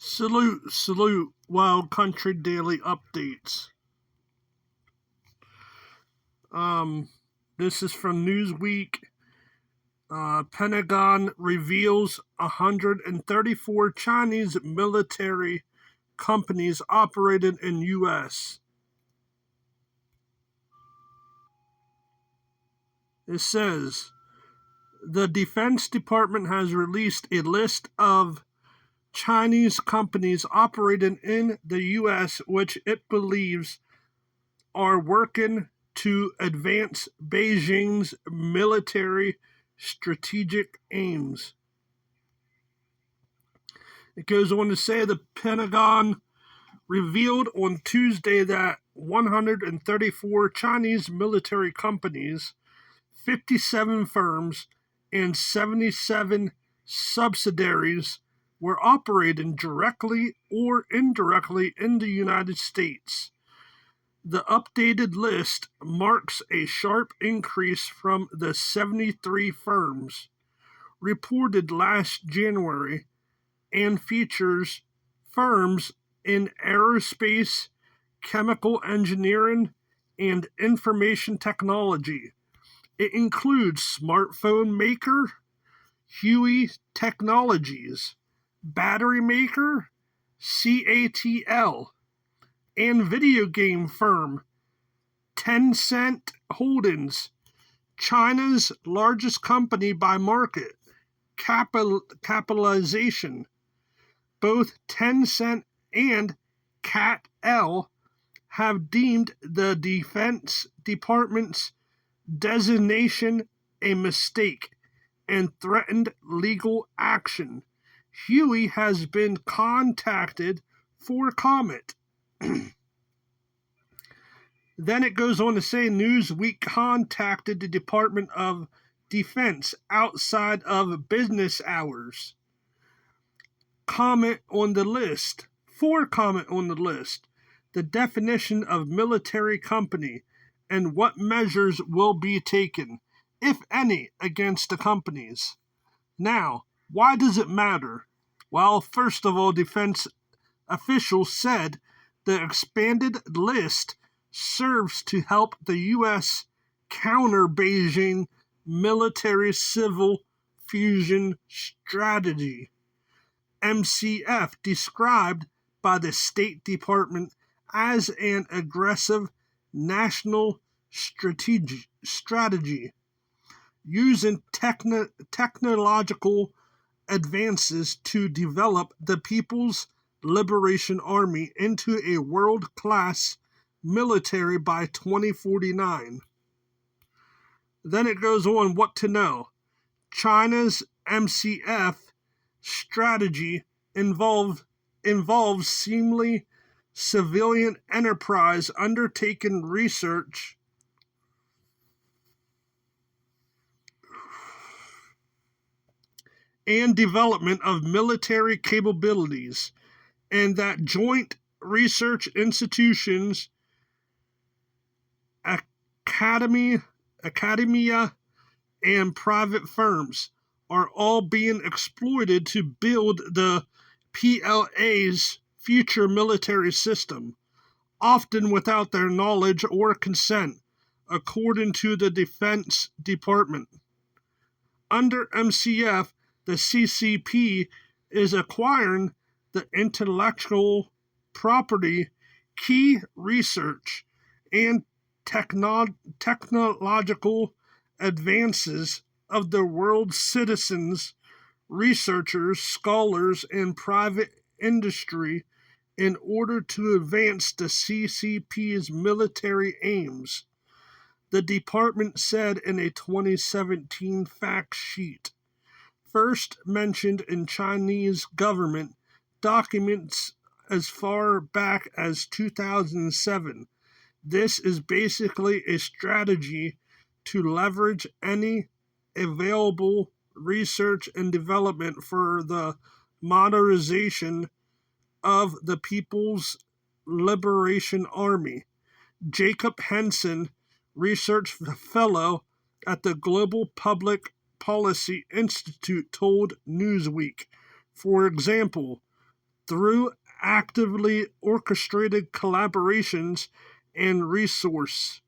Salute, Wild Country Daily Updates. This is from Newsweek. Pentagon reveals 134 Chinese military companies operated in U.S. It says, the Defense Department has released a list of Chinese companies operating in the U.S. which it believes are working to advance Beijing's military strategic aims. It goes on to say the Pentagon revealed on Tuesday that 134 Chinese military companies, 57 firms, and 77 subsidiaries were operating directly or indirectly in the United States. The updated list marks a sharp increase from the 73 firms reported last January and features firms in aerospace, chemical engineering, and information technology. It includes smartphone maker Huey Technologies, battery maker CATL, and video game firm Tencent Holdings, China's largest company by market capitalization. Both Tencent and CATL have deemed the Defense Department's designation a mistake and threatened legal action. Huey has been contacted for comment. Then it goes on to say Newsweek contacted the Department of Defense outside of business hours. Comment on the list. The definition of military company and what measures will be taken, if any, against the companies. Now, why does it matter? Well, first of all, defense officials said the expanded list serves to help the U.S. counter Beijing military-civil fusion strategy. MCF, described by the State Department as an aggressive national strategy, using technological advances to develop the People's Liberation Army into a world-class military by 2049. Then it goes on what to know. China's MCF strategy involves seemingly civilian enterprise undertaking research and development of military capabilities, and that joint research institutions, academia, and private firms are all being exploited to build the PLA's future military system, often without their knowledge or consent, according to the Defense Department. Under MCF, the CCP is acquiring the intellectual property, key research, and technological advances of the world's citizens, researchers, scholars, and private industry in order to advance the CCP's military aims, the department said in a 2017 fact sheet. First mentioned in Chinese government documents as far back as 2007. This is basically a strategy to leverage any available research and development for the modernization of the People's Liberation Army. Jacob Henson, research fellow at the Global Public Policy Institute, told Newsweek. For example, through actively orchestrated collaborations and resource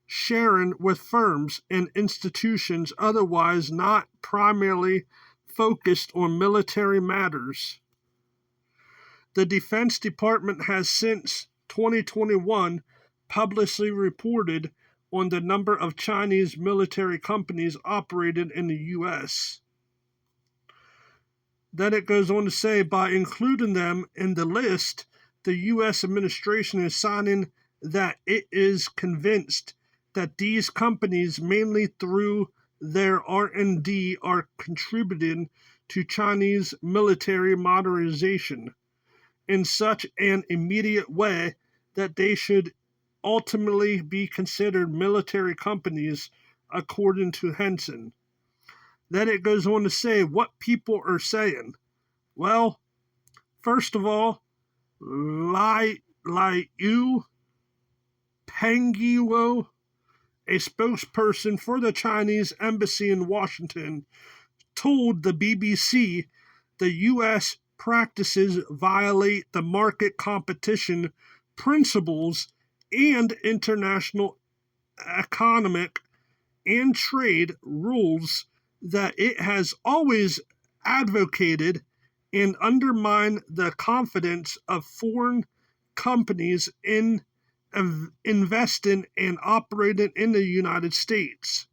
sharing with firms and institutions otherwise not primarily focused on military matters. The Defense Department has since 2021 publicly reported on the number of Chinese military companies operated in the U.S. Then it goes on to say by including them in the list, the U.S. administration is signing that it is convinced that these companies, mainly through their R&D, are contributing to Chinese military modernization in such an immediate way that they should ultimately be considered military companies, according to Henson. Then it goes on to say what people are saying. Well, first of all, Liu Pengguo, a spokesperson for the Chinese embassy in Washington, told the BBC the U.S. practices violate the market competition principles and international economic and trade rules that it has always advocated and undermine the confidence of foreign companies in investing and operating in the United States.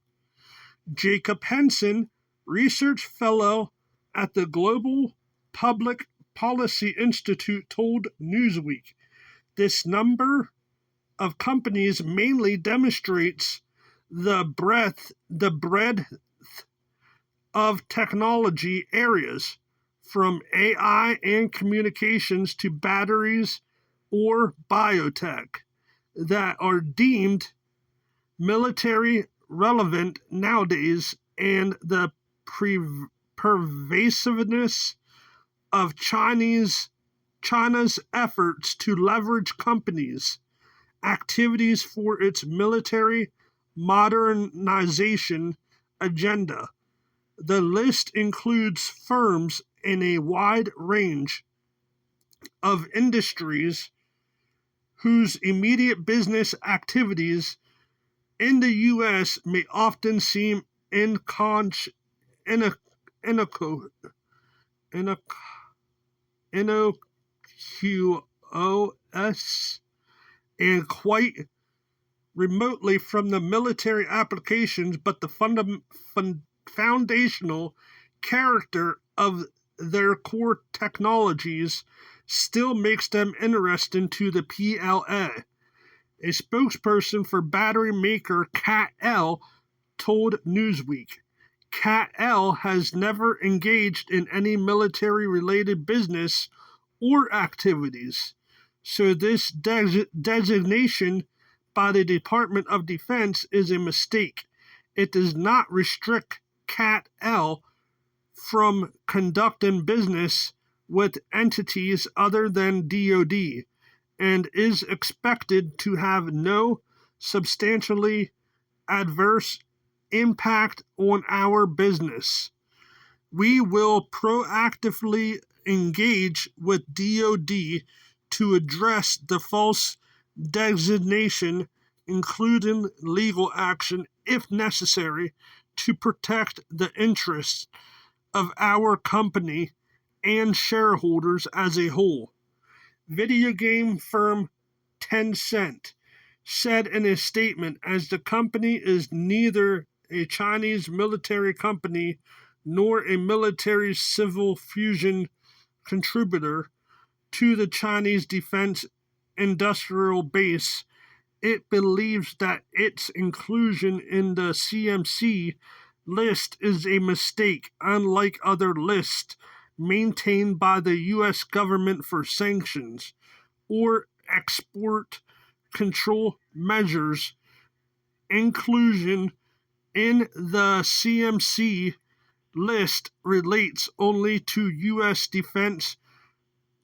Jacob Henson, research fellow at the Global Public Policy Institute, told Newsweek, this number of companies mainly demonstrates the breadth of technology areas, from AI and communications to batteries or biotech, that are deemed military relevant nowadays, and the pervasiveness of China's efforts to leverage companies' activities for its military modernization agenda. The list includes firms in a wide range of industries whose immediate business activities in the U.S. may often seem innocuous and quite remotely from the military applications, but the foundational character of their core technologies still makes them interesting to the PLA. A spokesperson for battery maker CAT-L told Newsweek, CAT-L has never engaged in any military-related business or activities, so this designation by the Department of Defense is a mistake. It does not restrict CAT-L from conducting business with entities other than DoD, and is expected to have no substantially adverse impact on our business. We will proactively engage with DoD to address the false designation, including legal action if necessary, to protect the interests of our company and shareholders as a whole. Video game firm Tencent said in a statement, as the company is neither a Chinese military company nor a military civil fusion contributor to the Chinese defense industrial base, it believes that its inclusion in the CMC list is a mistake, unlike other lists maintained by the U.S. government for sanctions or export control measures. Inclusion in the CMC list relates only to U.S. defense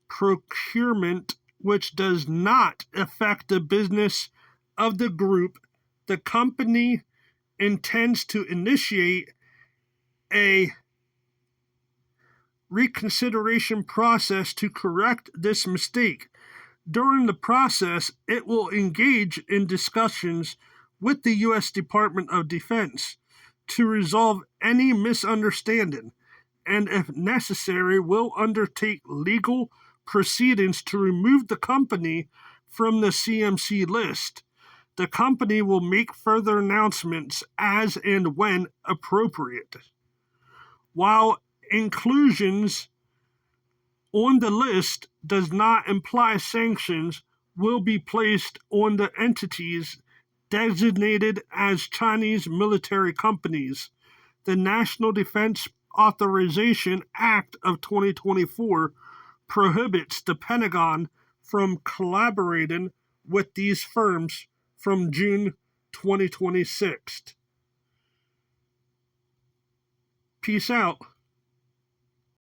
procurement, which does not affect the business of the group. The company intends to initiate a reconsideration process to correct this mistake. During the process, it will engage in discussions with the U.S. Department of Defense to resolve any misunderstanding, and if necessary, will undertake legal proceedings to remove the company from the CMC list. The company will make further announcements as and when appropriate. While inclusions on the list does not imply sanctions will be placed on the entities designated as Chinese military companies, the National Defense Authorization Act of 2024 prohibits the Pentagon from collaborating with these firms from June 2026. Peace out.